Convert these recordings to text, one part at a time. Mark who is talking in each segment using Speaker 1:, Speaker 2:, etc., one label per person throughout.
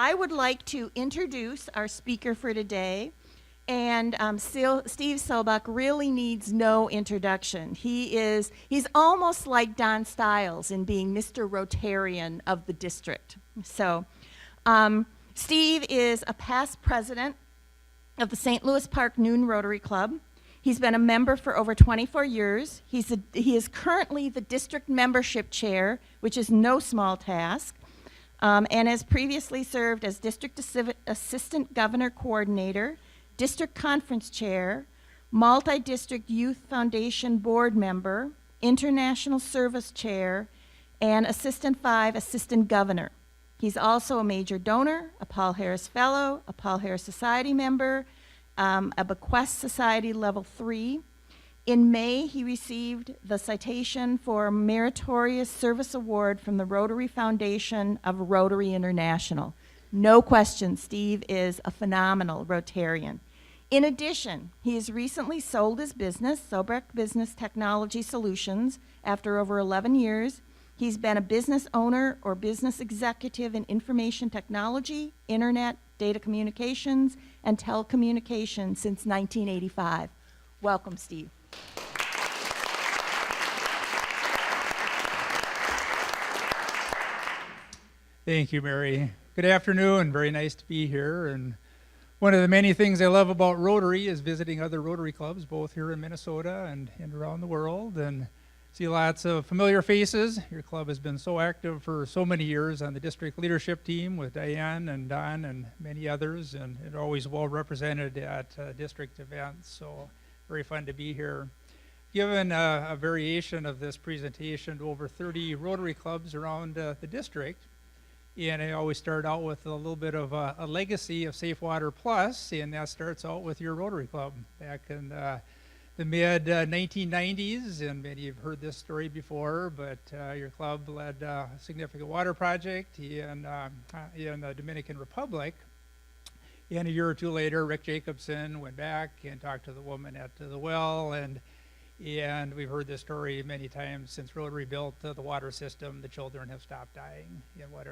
Speaker 1: I would like to introduce our speaker for today. And Steve Solbrack really needs no introduction. He's almost like Don Stiles in being Mr. Rotarian of the district. So Steve is a past president of the St. Louis Park Noon Rotary Club. He's been a member for over 24 years. He is currently the district membership chair, which is no small task, and has previously served as district assistant governor coordinator, district conference chair, multi-district youth foundation board member, international service chair, and assistant governor. He's also a major donor, a Paul Harris Fellow, a Paul Harris Society member, a Bequest Society Level 3. In May, he received the Citation for Meritorious Service Award from the Rotary Foundation of Rotary International. No question, Steve is a phenomenal Rotarian. In addition, he has recently sold his business, Solbrack Business Technology Solutions, after over 11 years. He's been a business owner or business executive in information technology, internet, data communications, and telecommunications since 1985. Welcome, Steve.
Speaker 2: Thank you, Mary. Good afternoon. Very nice to be here. And one of the many things I love about Rotary is visiting other Rotary Clubs, both here in Minnesota and around the world, and see lots of familiar faces. Your club has been so active for so many years on the district leadership team with Diane and Don and many others, and it's always well represented at district events, so very fun to be here. Given a variation of this presentation to over 30 Rotary Clubs around the district, and I always start out with a little bit of a legacy of SafeWater Plus, and that starts out with your Rotary Club back in the mid-1990s, and many have heard this story before, but your club led a significant water project in the Dominican Republic. And a year or two later, Rick Jacobson went back and talked to the woman at the well, and we've heard this story many times since Rotary built the water system. The children have stopped dying. And what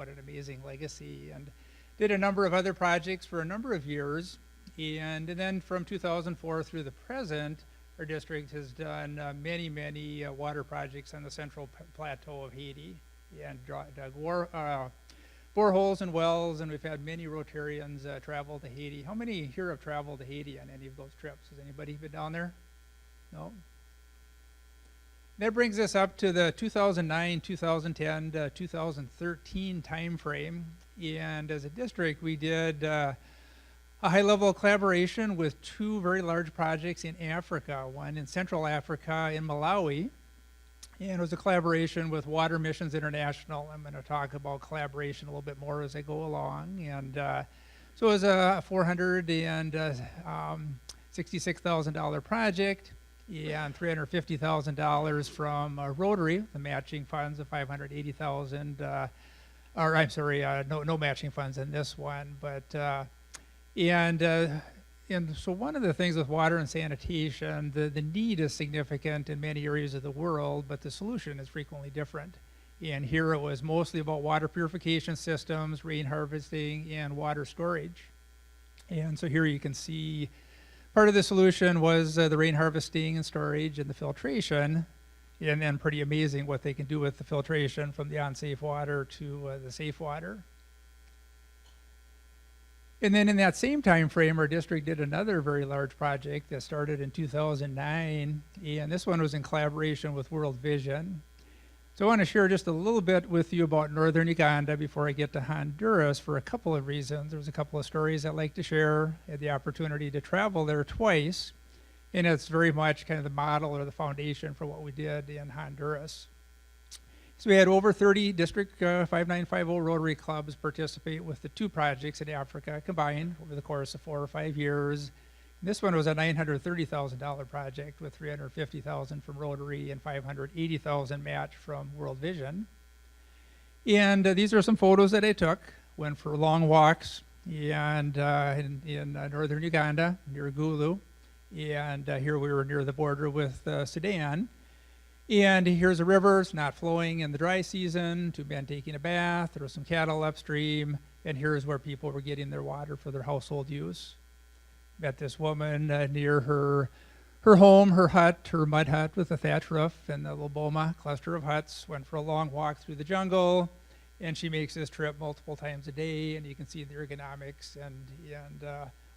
Speaker 2: an amazing legacy. And did a number of other projects for a number of years. And then from 2004 through the present, our district has done many water projects on the central plateau of Haiti, and dug boreholes and wells, and we've had many Rotarians travel to Haiti. How many here have traveled to Haiti on any of those trips? Has anybody been down there? No? That brings us up to the 2009, 2010, 2013 time frame. And as a district, we did a high level of collaboration with two very large projects in Africa, one in Central Africa in Malawi. And it was a collaboration with Water Missions International. I'm going to talk about collaboration a little bit more as I go along. And so it was a $466,000 project, and $350,000 from Rotary, the matching funds of $580,000. Or I'm sorry, no matching funds in this one. But and so one of the things with water and sanitation, the need is significant in many areas of the world, but the solution is frequently different. And here it was mostly about water purification systems, rain harvesting, and water storage. And so here you can see part of the solution was the rain harvesting and storage and the filtration, and then pretty amazing what they can do with the filtration from the unsafe water to the safe water. And then in that same time frame, our district did another very large project that started in 2009, and this one was in collaboration with World Vision. So I want to share just a little bit with you about northern Uganda before I get to Honduras for a couple of reasons. There's a couple of stories I'd like to share. I had the opportunity to travel there twice, and it's very much kind of the model or the foundation for what we did in Honduras. So we had over 30 District 5950 Rotary Clubs participate with the two projects in Africa combined over the course of 4 or 5 years. And this one was a $930,000 project with $350,000 from Rotary and $580,000 match from World Vision. And these are some photos that I took. Went for long walks and in northern Uganda near Gulu. And here we were near the border with Sudan. And here's a river. It's not flowing in the dry season. Two men taking a bath. There were some cattle upstream. and here's where people were getting their water for their household use. Met this woman near her home, her hut, her mud hut with a thatch roof and a little boma cluster of huts. Went for a long walk through the jungle, and she makes this trip multiple times a day, and you can see the ergonomics and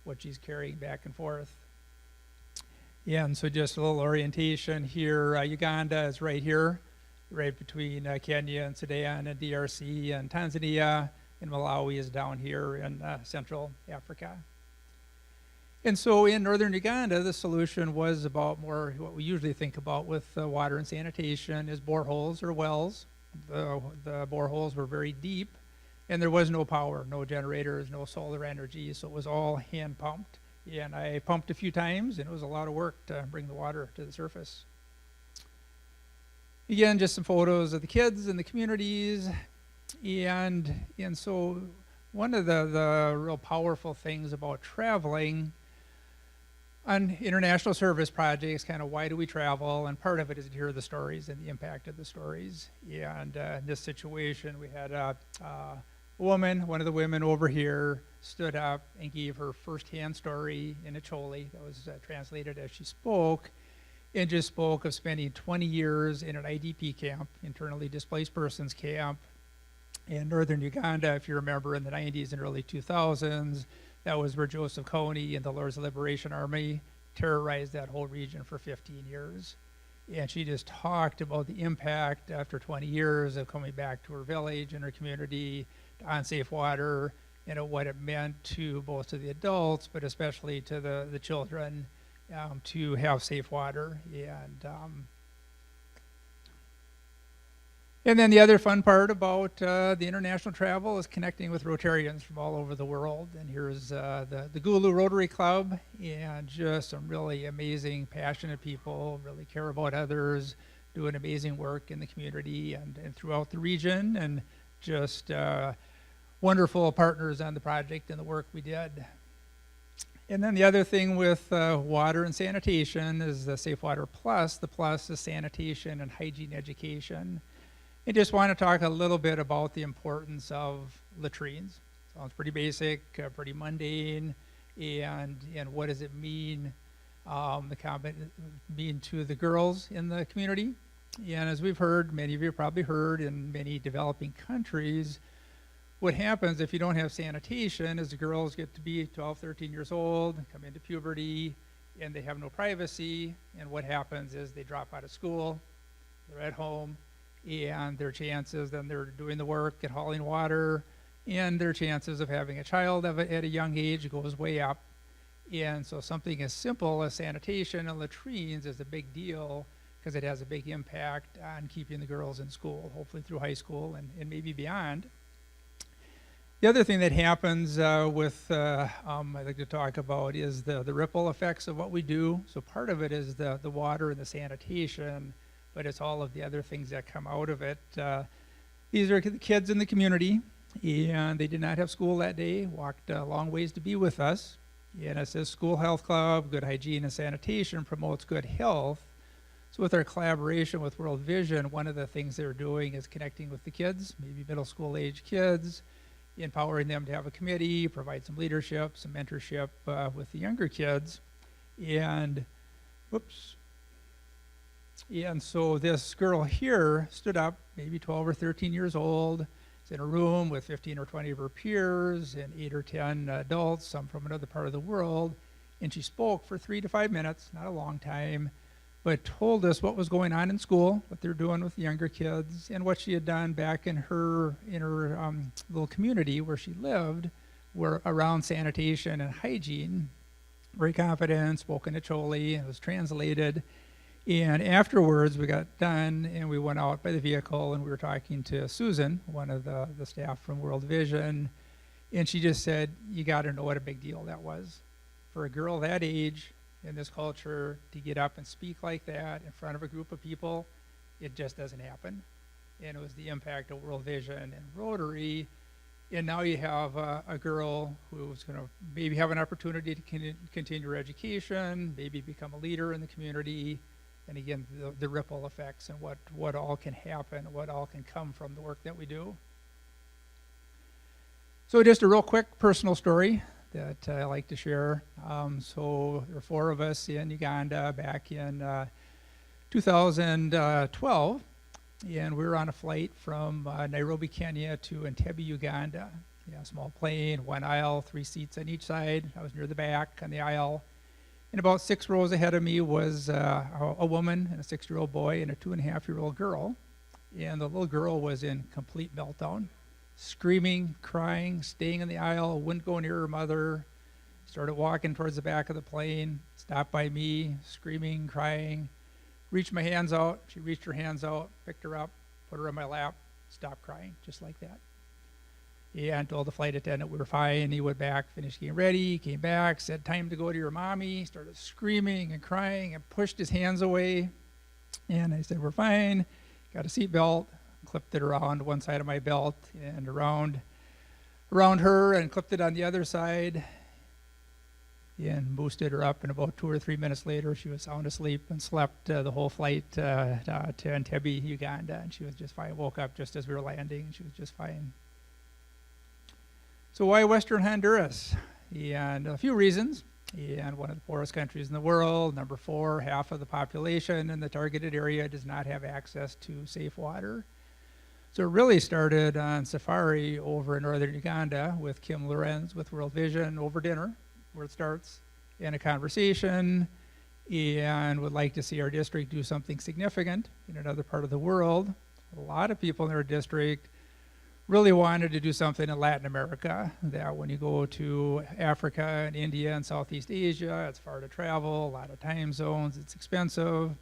Speaker 2: what she's carrying back and forth. Yeah, and so just a little orientation here. Uganda is right here, right between Kenya and Sudan and DRC and Tanzania, and Malawi is down here in Central Africa. And so in northern Uganda, the solution was about more what we usually think about with water and sanitation is boreholes or wells. The boreholes were very deep, and there was no power, no generators, no solar energy, so it was all hand pumped. And I pumped a few times, and it was a lot of work to bring the water to the surface. Again, just some photos of the kids and the communities. And so one of the real powerful things about traveling on international service projects, kind of why do we travel? And part of it is to hear the stories and the impact of the stories. And in this situation, we had a woman, one of the women over here, stood up and gave her firsthand story in Acholi that was translated as she spoke, and just spoke of spending 20 years in an IDP camp, internally displaced persons camp, in northern Uganda, if you remember, in the 90s and early 2000s. That was where Joseph Kony and the Lord's Liberation Army terrorized that whole region for 15 years. And she just talked about the impact after 20 years of coming back to her village and her community on safe water, and what it meant to both to the adults, but especially to the children, to have safe water. And then the other fun part about the international travel is connecting with Rotarians from all over the world. And here's the Gulu Rotary Club, and just some really amazing, passionate people, really care about others, doing amazing work in the community and throughout the region, and just wonderful partners on the project and the work we did. And then the other thing with water and sanitation is the SaveWater Plus. The plus is sanitation and hygiene education. I just want to talk a little bit about the importance of latrines. Sounds pretty basic, pretty mundane, and what does it mean, mean to the girls in the community. And as we've heard, many of you have probably heard, in many developing countries, what happens if you don't have sanitation is the girls get to be 12, 13 years old, come into puberty, and they have no privacy, and what happens is they drop out of school, they're at home, and their chances, then they're doing the work at hauling water, and their chances of having a child at a young age goes way up. And so something as simple as sanitation and latrines is a big deal, because it has a big impact on keeping the girls in school, hopefully through high school and maybe beyond. The other thing that happens with, I'd like to talk about, is the ripple effects of what we do. So part of it is the water and the sanitation, but it's all of the other things that come out of it. These are the kids in the community, and they did not have school that day, walked a long ways to be with us. And it says School Health Club, good hygiene and sanitation promotes good health. So with our collaboration with World Vision, one of the things they're doing is connecting with the kids, maybe middle school age kids, empowering them to have a committee, provide some leadership, some mentorship with the younger kids. And, whoops. And so this girl here stood up, maybe 12 or 13 years old, is in a room with 15 or 20 of her peers and 8 or 10 adults, some from another part of the world, and she spoke for 3 to 5 minutes, not a long time, but told us what was going on in school, what they're doing with the younger kids, and what she had done back in her little community where she lived, were around sanitation and hygiene. Very confident, spoke in Acholi, it was translated. And afterwards, we got done, and we went out by the vehicle, and we were talking to Susan, one of the staff from World Vision, and she just said, you got to know what a big deal that was. For a girl that age, in this culture, to get up and speak like that in front of a group of people, it just doesn't happen. And it was the impact of World Vision and Rotary. And now you have a girl who's going to maybe have an opportunity to continue her education, maybe become a leader in the community. And again, the ripple effects and what all can happen, what all can come from the work that we do. So just a real quick personal story that I like to share. So there were 4 of us in Uganda back in 2012, and we were on a flight from Nairobi, Kenya to Entebbe, Uganda. Yeah, small plane, 1 aisle, 3 seats on each side. I was near the back on the aisle. And about 6 rows ahead of me was a woman and a 6-year-old boy and a 2.5-year-old girl. And the little girl was in complete meltdown, screaming, crying, staying in the aisle, wouldn't go near her mother, started walking towards the back of the plane, stopped by me, screaming, crying, reached my hands out. She reached her hands out, picked her up, put her in my lap, stopped crying, just like that. And told the flight attendant we were fine. He went back, finished getting ready, came back, said, "Time to go to your mommy," started screaming and crying and pushed his hands away. And I said, "We're fine." Got a seatbelt, clipped it around one side of my belt and around her, and clipped it on the other side and boosted her up. And about 2 or 3 minutes later, she was sound asleep and slept the whole flight to Entebbe, Uganda. And she was just fine. Woke up just as we were landing, and she was just fine. So why Western Honduras? And a few reasons. And one of the poorest countries in the world. Number 4, half of the population in the targeted area does not have access to safe water. So it really started on safari over in northern Uganda with Kim Lorenz with World Vision over dinner, where it starts, and a conversation, and would like to see our district do something significant in another part of the world. A lot of people in our district really wanted to do something in Latin America, that when you go to Africa and India and Southeast Asia, it's far to travel, a lot of time zones, it's expensive.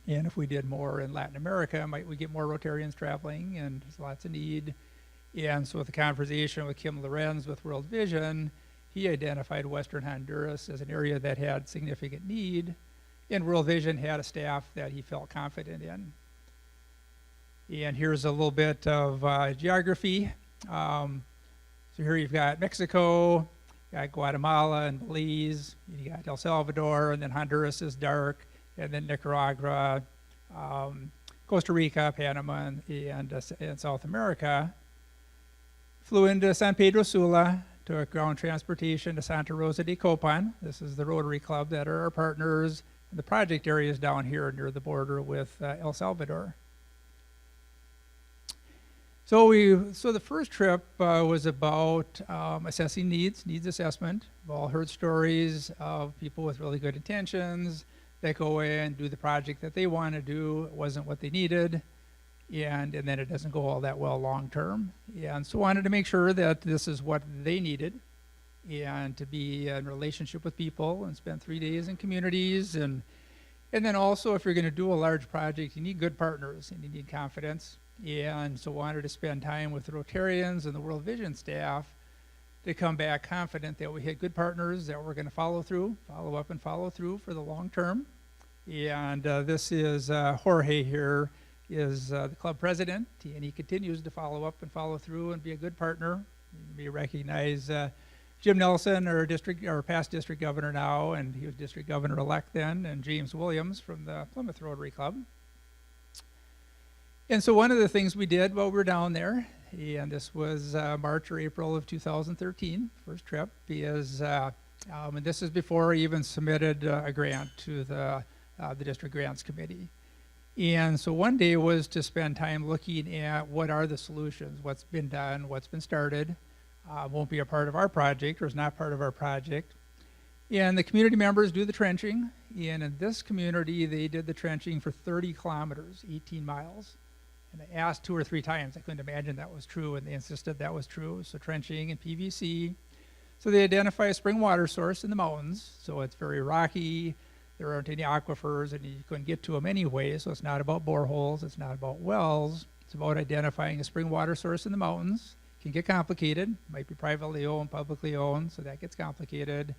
Speaker 2: And if we did more in Latin America, might we get more Rotarians traveling, and there's lots of need. And so with the conversation with Kim Lorenz with World Vision, he identified Western Honduras as an area that had significant need, and World Vision had a staff that he felt confident in. And here's a little bit of geography. So here you've got Mexico, you got Guatemala and Belize, you got El Salvador, and then Honduras is dark, and then Nicaragua, Costa Rica, Panama, and South America. Flew into San Pedro Sula, took ground transportation to Santa Rosa de Copan. This is the Rotary Club that are our partners. And the project area is down here near the border with El Salvador. So the first trip was about assessing needs assessment. We've all heard stories of people with really good intentions that go in, do the project that they want to do. It wasn't what they needed, and then it doesn't go all that well long term. And so wanted to make sure that this is what they needed, and to be in relationship with people and spend 3 days in communities. And then also, if you're going to do a large project, you need good partners and you need confidence. And so wanted to spend time with the Rotarians and the World Vision staff to come back confident that we had good partners that we're going to follow up and follow through for the long term. And this is Jorge here, is the club president, and he continues to follow up and follow through and be a good partner. We recognize Jim Nelson, our past district governor now, and he was district governor-elect then, and James Williams from the Plymouth Rotary Club. And so one of the things we did while we were down there, and this was March or April of 2013, first trip, is, and this is before I even submitted a grant to the District Grants Committee. And so one day was to spend time looking at what are the solutions, what's been done, what's been started, won't be a part of our project or is not part of our project. And the community members do the trenching, and in this community, they did the trenching for 30 kilometers, 18 miles. And I asked 2 or 3 times. I couldn't imagine that was true, and they insisted that was true. So trenching and PVC. So they identify a spring water source in the mountains. So it's very rocky. There aren't any aquifers, and you couldn't get to them anyway. So it's not about boreholes. It's not about wells. It's about identifying a spring water source in the mountains. It can get complicated. Might be privately owned, publicly owned, so that gets complicated.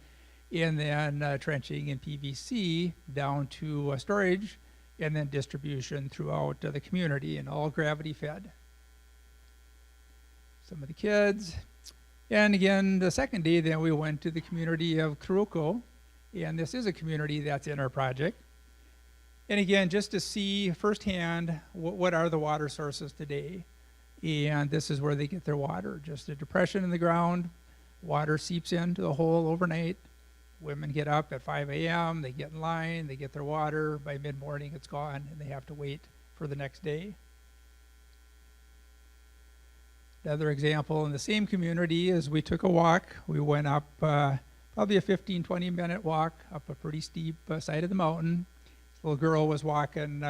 Speaker 2: And then trenching and PVC down to storage, and then distribution throughout the community, and all gravity fed. Some of the kids. And again, the second day, then we went to the community of Kuruko, and this is a community that's in our project. And again, just to see firsthand what are the water sources today. And this is where they get their water. Just a depression in the ground, water seeps into the hole overnight. Women get up at 5 a.m., they get in line, they get their water. By mid-morning, it's gone, and they have to wait for the next day. Another example in the same community is we took a walk. We went up probably a 15, 20-minute walk up a pretty steep side of the mountain. This little girl was walking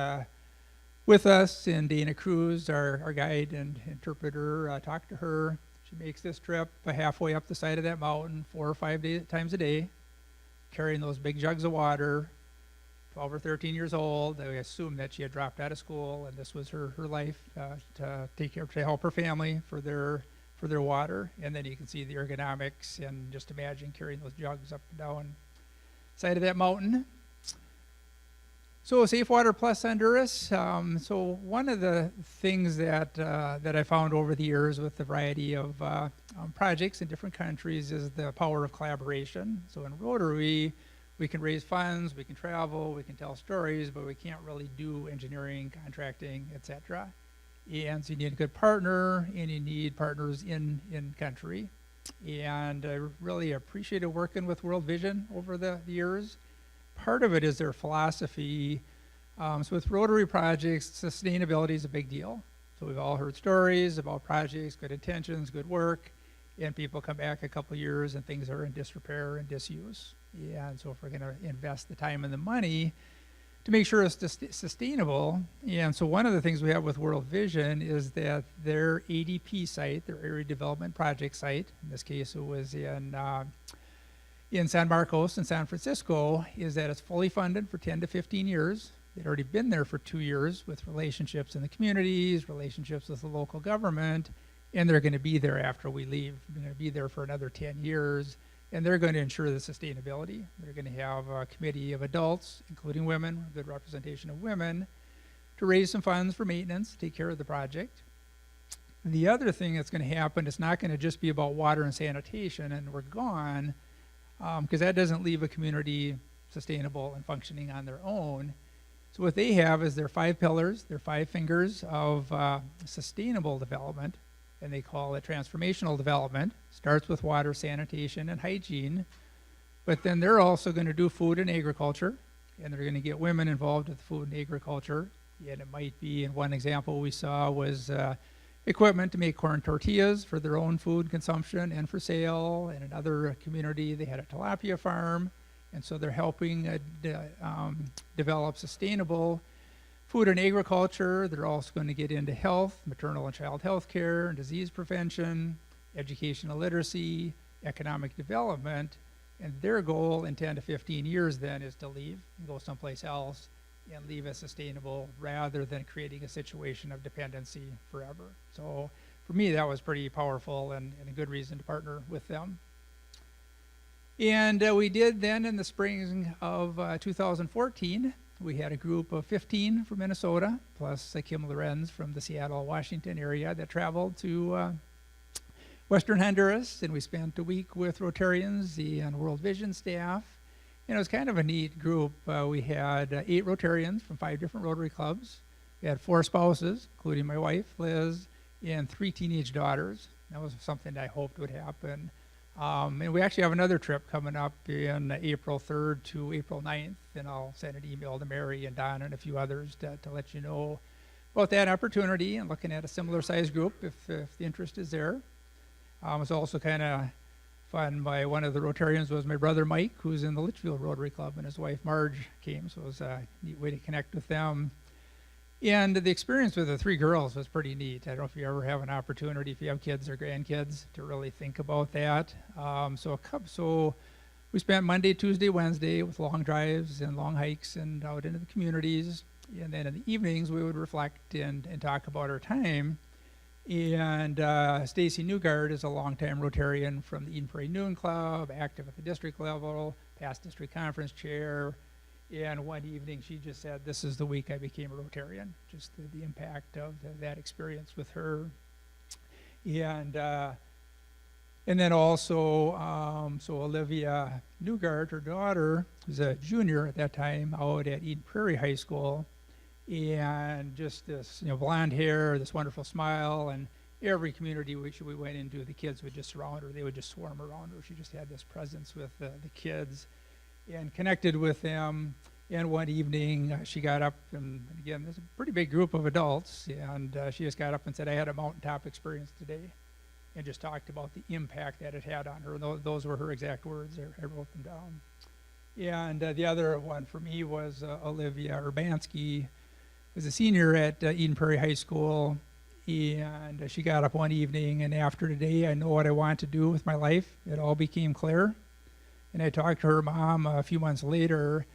Speaker 2: with us, and Dana Cruz, our guide and interpreter, talked to her. She makes this trip halfway up the side of that mountain 4 or 5 times a day, carrying those big jugs of water, 12 or 13 years old. I assume that she had dropped out of school, and this was her life to take care, to help her family for their water. And then you can see the ergonomics, and just imagine carrying those jugs up and down side of that mountain. So SafeWater Plus Honduras. So one of the things that I found over the years with the variety of projects in different countries is the power of collaboration. So in Rotary, we can raise funds, we can travel, we can tell stories, but we can't really do engineering, contracting, etc. And so you need a good partner, and you need partners in country. And I really appreciated working with World Vision over the years. Part of it is their philosophy. So with Rotary projects, sustainability is a big deal. So we've all heard stories about projects, good intentions, good work, and people come back a couple years and things are in disrepair and disuse. And so if we're going to invest the time and the money to make sure it's sustainable, and so one of the things we have with World Vision is that their ADP site, their Area Development Project site, in this case it was in San Marcos in San Francisco, is that it's fully funded for 10 to 15 years. They'd already been there for 2 years with relationships in the communities, relationships with the local government, and they're going to be there after we leave. They're going to be there for another 10 years, and they're going to ensure the sustainability. They're going to have a committee of adults, including women, a good representation of women, to raise some funds for maintenance, take care of the project. The other thing that's going to happen, it's not going to just be about water and sanitation, and we're gone, because that doesn't leave a community sustainable and functioning on their own. So what they have is their 5 pillars, their 5 fingers of sustainable development, and they call it transformational development. Starts with water, sanitation, and hygiene. But then they're also going to do food and agriculture, and they're going to get women involved with food and agriculture. And it might be, in one example we saw was equipment to make corn tortillas for their own food consumption and for sale. In another community, they had a tilapia farm, and so they're helping develop sustainable food and agriculture. They're also going to get into health, maternal and child health care, and disease prevention, educational literacy, economic development, and their goal in 10 to 15 years then is to leave and go someplace else and leave it sustainable rather than creating a situation of dependency forever. So for me, that was pretty powerful and a good reason to partner with them. And we did then in the spring of 2014, we had a group of 15 from Minnesota, plus Kim Lorenz from the Seattle, Washington area that traveled to Western Honduras, and we spent a week with Rotarians, the World Vision staff. And it was kind of a neat group. We had 8 Rotarians from 5 different Rotary Clubs. We had 4 spouses, including my wife, Liz, and 3 teenage daughters. That was something I hoped would happen. And we actually have another trip coming up in April 3rd to April 9th, and I'll send an email to Mary and Don and a few others to let you know about that opportunity and looking at a similar size group if the interest is there. It was also kind of fun. One of the Rotarians was my brother Mike, who's in the Litchfield Rotary Club, and his wife Marge came, so it was a neat way to connect with them. And the experience with the 3 girls was pretty neat. I don't know if you ever have an opportunity, if you have kids or grandkids, to really think about that. So we spent Monday, Tuesday, Wednesday with long drives and long hikes and out into the communities. And then in the evenings, we would reflect and talk about our time. And Stacy Newgard is a longtime Rotarian from the Eden Prairie Noon Club, active at the district level, past district conference chair. And one evening she just said, "This is the week I became a Rotarian," just the impact of that experience with her. And then also, so Olivia Newgard, her daughter, was a junior at that time out at Eden Prairie High School, and just this blonde hair, this wonderful smile, and every community which we went into, the kids would just surround her. They would just swarm around her. She just had this presence with the kids and connected with them. And one evening, she got up, and again, there's a pretty big group of adults, and she just got up and said, I had a mountaintop experience today, and just talked about the impact that it had on her. Those were her exact words. I wrote them down. And the other one for me was Olivia Urbanski, was a senior at Eden Prairie High School, and she got up one evening, and after today, I know what I want to do with my life. It all became clear. And I talked to her mom a few months later.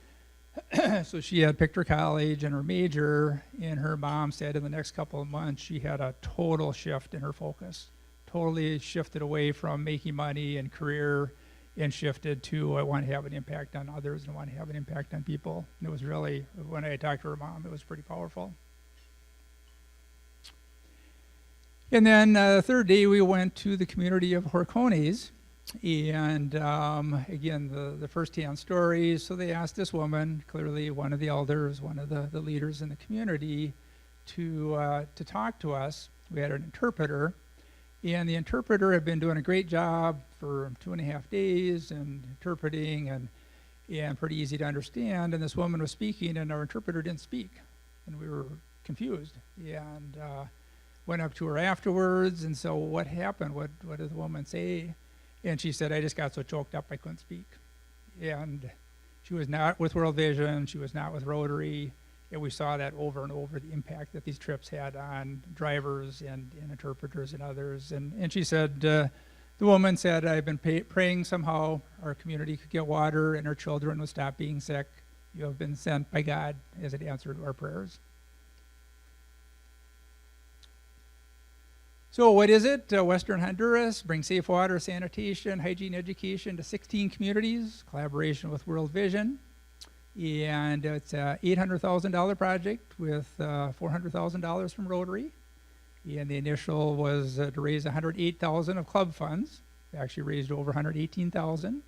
Speaker 2: So she had picked her college and her major, and her mom said in the next couple of months she had a total shift in her focus. Totally shifted away from making money and career and shifted to I want to have an impact on others and I want to have an impact on people. And it was really, when I talked to her mom, it was pretty powerful. And then the third day we went to the community of Horcones. And again, the first-hand stories. So they asked this woman, clearly one of the elders, one of the leaders in the community, to talk to us. We had an interpreter, and the interpreter had been doing a great job for 2.5 days and interpreting and pretty easy to understand. And this woman was speaking, and our interpreter didn't speak, and we were confused. And went up to her afterwards, and so what happened? What did the woman say? And she said, I just got so choked up I couldn't speak. And she was not with World Vision, she was not with Rotary, and we saw that over and over, the impact that these trips had on drivers and interpreters and others. And she said, the woman said, I've been praying somehow our community could get water and our children would stop being sick. You have been sent by God as an answer to our prayers. So what is it? Western Honduras brings safe water, sanitation, hygiene education to 16 communities, collaboration with World Vision. And it's a $800,000 project with $400,000 from Rotary. And the initial was to raise $108,000 of club funds. We actually raised over $118,000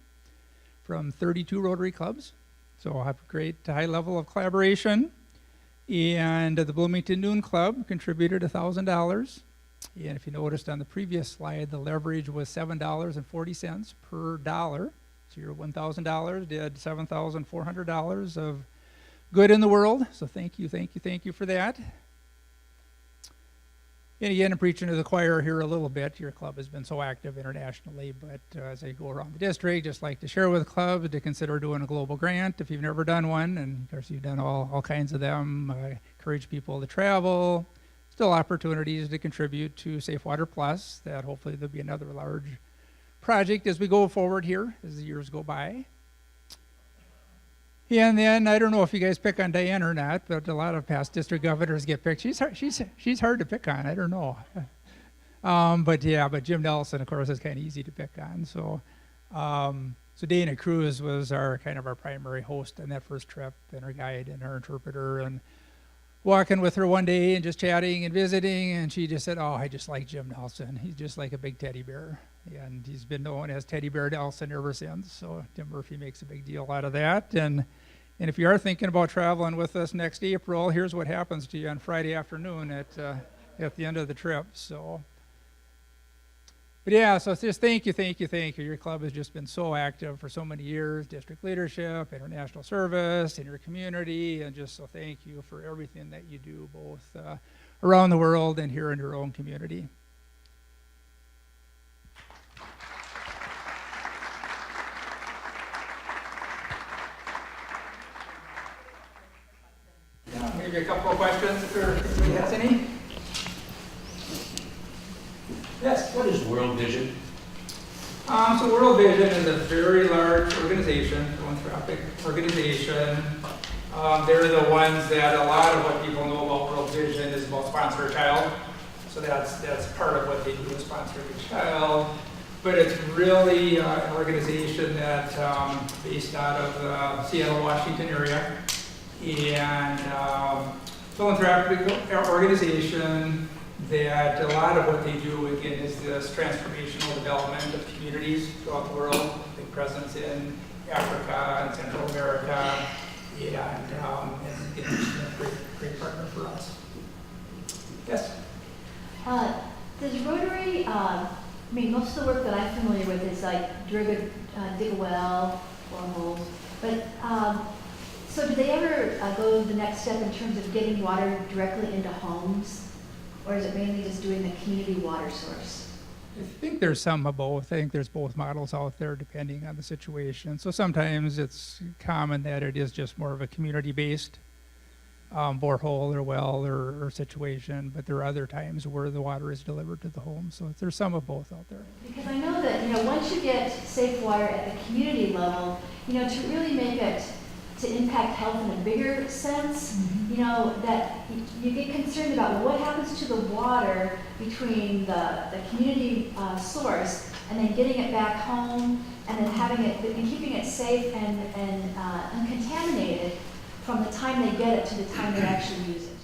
Speaker 2: from 32 Rotary Clubs. So we'll have a great high level of collaboration. And the Bloomington Noon Club contributed $1,000. And if you noticed on the previous slide, the leverage was $7.40 per dollar. So your $1,000 did $7,400 of good in the world. So thank you for that. And again, I'm preaching to the choir here a little bit. Your club has been so active internationally, but as I go around the district, just like to share with clubs to consider doing a global grant if you've never done one. And of course, you've done all kinds of them. I encourage people to travel. Still opportunities to contribute to SafeWater Plus, that hopefully there'll be another large project as we go forward here, as the years go by. And then, I don't know if you guys pick on Diane or not, but a lot of past district governors get picked. She's hard to pick on, I don't know. But Jim Nelson, of course, is kind of easy to pick on. So Dana Cruz was our primary host on that first trip, and our guide and our interpreter, and walking with her one day and just chatting and visiting, and she just said, oh, I just like Jim Nelson. He's just like a big teddy bear. And he's been known as Teddy Bear Nelson ever since. So Tim Murphy makes a big deal out of that. And if you are thinking about traveling with us next April, here's what happens to you on Friday afternoon at the end of the trip. So, but yeah, so just thank you. Your club has just been so active for so many years, district leadership, international service, in your community, and just so thank you for everything that you do, both around the world and here in your own community. Yeah, maybe a couple of questions if anybody has any. Yes?
Speaker 3: What is World Vision?
Speaker 2: So World Vision is a very large organization, philanthropic organization. They're the ones that a lot of what people know about World Vision is about sponsor a child. So that's part of what they do is sponsor a child. But it's really an organization that's based out of the Seattle, Washington area. And philanthropic organization that a lot of what they do, again, is this transformational development of communities throughout the world. Big presence in Africa and Central America, and again, a great partner for us. Yes?
Speaker 3: Does Rotary, I mean, most of the work that I'm familiar with is like dig a well, boreholes, but so do they ever go the next step in terms of getting water directly into homes? Or is it mainly just doing the community water source?
Speaker 2: I think there's some of both. I think there's both models out there depending on the situation. So sometimes it's common that it is just more of a community-based borehole or well or situation, but there are other times where the water is delivered to the home. So there's some of both out there.
Speaker 3: Because I know that, once you get safe water at the community level, to really make it, to impact health in a bigger sense, that you get concerned about what happens to the water between the community source and then getting it back home and then having it, and keeping it safe and uncontaminated from the time they get it to the time they actually use it.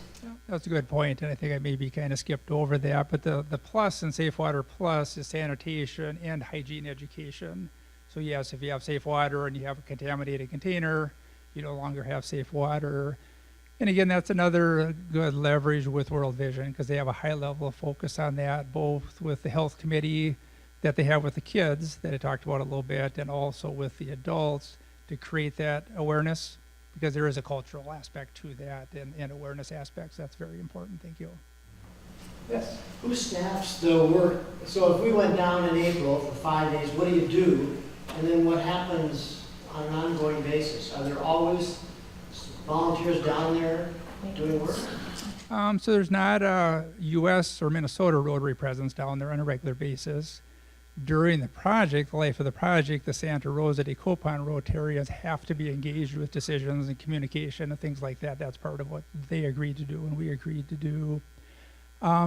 Speaker 2: That's a good point, and I think I maybe kind of skipped over that, but the plus in SafeWater Plus is sanitation and hygiene education. So yes, if you have safe water and you have a contaminated container, you no longer have safe water. And again, that's another good leverage with World Vision because they have a high level of focus on that, both with the health committee that they have with the kids that I talked about a little bit, and also with the adults to create that awareness, because there is a cultural aspect to that and awareness aspects. That's very important. Thank you.
Speaker 4: Yes. Who staffs the work? So if we went down in April for 5 days, what do you do? And then what happens on an ongoing basis? Are there always volunteers down there doing work?
Speaker 2: So there's not a U.S. or Minnesota Rotary presence down there on a regular basis. During the project, the life of the project, the Santa Rosa de Copan Rotarians have to be engaged with decisions and communication and things like that. That's part of what they agreed to do and we agreed to do.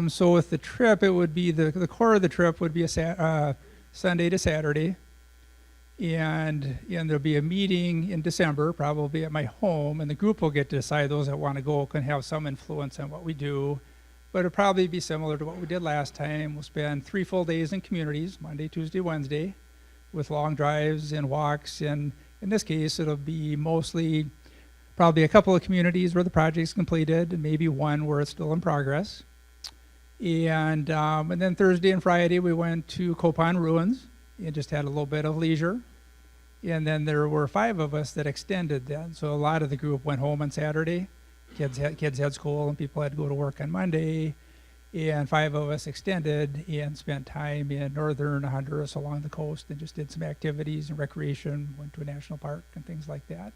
Speaker 2: So with the trip, it would be the core of the trip would be a Sunday to Saturday. And there'll be a meeting in December, probably at my home, and the group will get to decide. Those that want to go can have some influence on what we do. But it'll probably be similar to what we did last time. We'll spend 3 full days in communities, Monday, Tuesday, Wednesday, with long drives and walks. And in this case, it'll be mostly probably a couple of communities where the project's completed, and maybe one where it's still in progress. And then Thursday and Friday, we went to Copan Ruins and just had a little bit of leisure. And then there were 5 of us that extended then. So a lot of the group went home on Saturday. Kids had school and people had to go to work on Monday. And 5 of us extended and spent time in northern Honduras along the coast and just did some activities and recreation, went to a national park and things like that.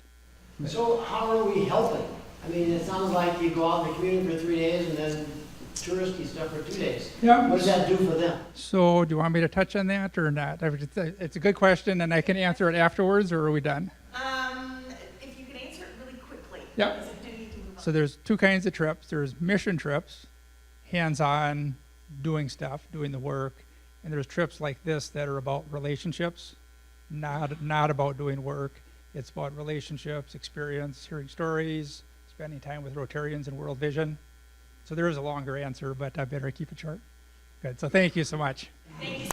Speaker 4: So how are we helping? I mean, it sounds like you go out in the community for 3 days and then touristy stuff for 2 days.
Speaker 2: Yeah.
Speaker 4: What does that do for them?
Speaker 2: So do you want me to touch on that or not? It's a good question and I can answer it afterwards, or are we done?
Speaker 1: If you can answer it really quickly.
Speaker 2: Yeah.
Speaker 1: because I do need to move on.
Speaker 2: So there's 2 kinds of trips. There's mission trips, hands-on, doing stuff, doing the work. And there's trips like this that are about relationships, not about doing work. It's about relationships, experience, hearing stories, spending time with Rotarians and World Vision. So there is a longer answer, but I better keep it short. Good. So thank you so much.
Speaker 1: Thank you